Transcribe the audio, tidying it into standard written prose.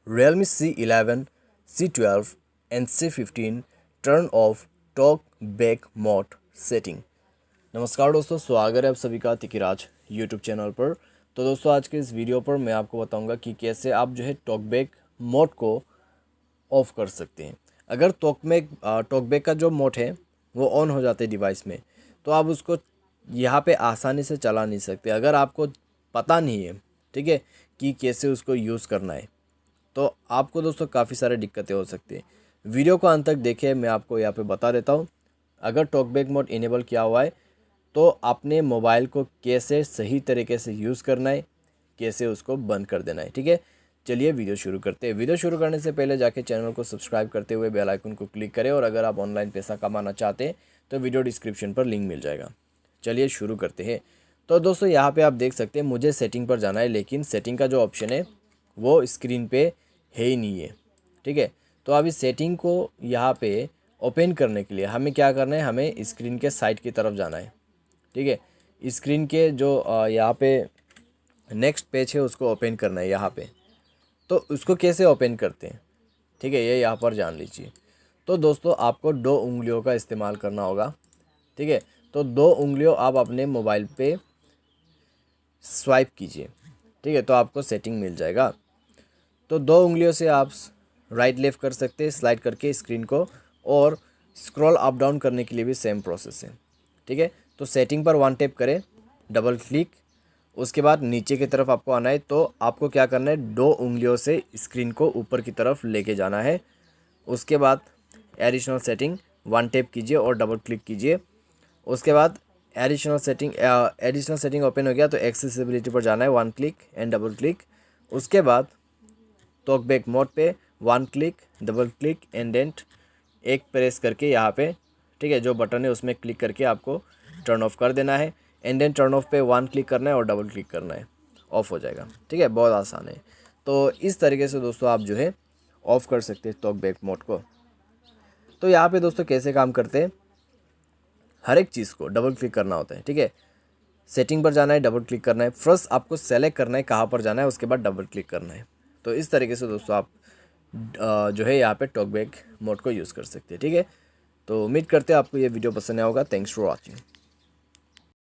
Realme C11, C12 and C15 turn off talk back mode setting। नमस्कार दोस्तों, स्वागत है आप सभी का तिकिराज यूट्यूब चैनल पर। तो दोस्तों आज के इस वीडियो पर मैं आपको बताऊंगा कि कैसे आप जो है टॉक बैक मोड को ऑफ़ कर सकते हैं। अगर टॉक बैक का जो मोड है वो ऑन हो जाते डिवाइस में, तो आप उसको यहाँ पे आसानी से चला नहीं सकते अगर आपको पता नहीं है, ठीक है, कि कैसे उसको यूज़ करना है। तो आपको दोस्तों काफ़ी सारे दिक्कतें हो सकती है। वीडियो को अंत तक देखिए, मैं आपको यहाँ पे बता देता हूँ। अगर टॉकबैक मोड इनेबल किया हुआ है तो आपने मोबाइल को कैसे सही तरीके से यूज़ करना है, कैसे उसको बंद कर देना है, ठीक है। चलिए वीडियो शुरू करते हैं। वीडियो शुरू करने से पहले जाके चैनल को सब्सक्राइब करते हुए बेल आइकन को क्लिक करें, और अगर आप ऑनलाइन पैसा कमाना चाहते हैं तो वीडियो डिस्क्रिप्शन पर लिंक मिल जाएगा। चलिए शुरू करते हैं। तो दोस्तों यहाँ पे आप देख सकते हैं, मुझे सेटिंग पर जाना है, लेकिन सेटिंग का जो ऑप्शन है वो स्क्रीन पे है ही नहीं है, ठीक है। तो अब इस सेटिंग को यहाँ पे ओपन करने के लिए हमें क्या करना है, हमें स्क्रीन के साइड की तरफ जाना है, ठीक है। स्क्रीन के जो यहाँ पे नेक्स्ट पेज है उसको ओपन करना है यहाँ पे। तो उसको कैसे ओपन करते हैं, ठीक है, ये यहाँ पर जान लीजिए। तो दोस्तों आपको 2 उंगलियों का इस्तेमाल करना होगा, ठीक है। तो 2 उंगलियों आप अपने मोबाइल पे स्वाइप कीजिए, ठीक है, तो आपको सेटिंग मिल जाएगा। तो 2 उंगलियों से आप राइट लेफ़्ट कर सकते हैं स्लाइड करके स्क्रीन को, और स्क्रॉल अप डाउन करने के लिए भी सेम प्रोसेस है, ठीक है। तो सेटिंग पर 1 टैप करें, डबल क्लिक, उसके बाद नीचे की तरफ आपको आना है। तो आपको क्या करना है, 2 उंगलियों से स्क्रीन को ऊपर की तरफ लेके जाना है। उसके बाद एडिशनल सेटिंग 1 टैप कीजिए और डबल क्लिक कीजिए। उसके बाद एडिशनल सेटिंग ओपन हो गया तो एक्सेसिबिलिटी पर जाना है, 1 क्लिक एंड डबल क्लिक। उसके बाद टॉकबैक मोड पे 1 click, double click and then एक प्रेस करके यहाँ पे, ठीक है, जो बटन है उसमें क्लिक करके आपको टर्न ऑफ कर देना है। एंड देन टर्न ऑफ पे 1 क्लिक करना है और डबल क्लिक करना है, ऑफ़ हो जाएगा, ठीक है। बहुत आसान है। तो इस तरीके से दोस्तों आप जो है ऑफ़ कर सकते हैं टॉकबैक मोड को। तो यहाँ पे दोस्तों कैसे काम करते हैं, हर एक चीज़ को डबल क्लिक करना होता है, ठीक है। सेटिंग पर जाना है, डबल क्लिक करना है, फर्स्ट आपको सेलेक्ट करना है कहाँ पर जाना है, उसके बाद डबल क्लिक करना है। तो इस तरीके से दोस्तों आप जो है यहाँ पे टॉकबैक मोड को यूज़ कर सकते हैं, ठीक है। तो उम्मीद करते हैं आपको ये वीडियो पसंद आया होगा। Thanks for watching.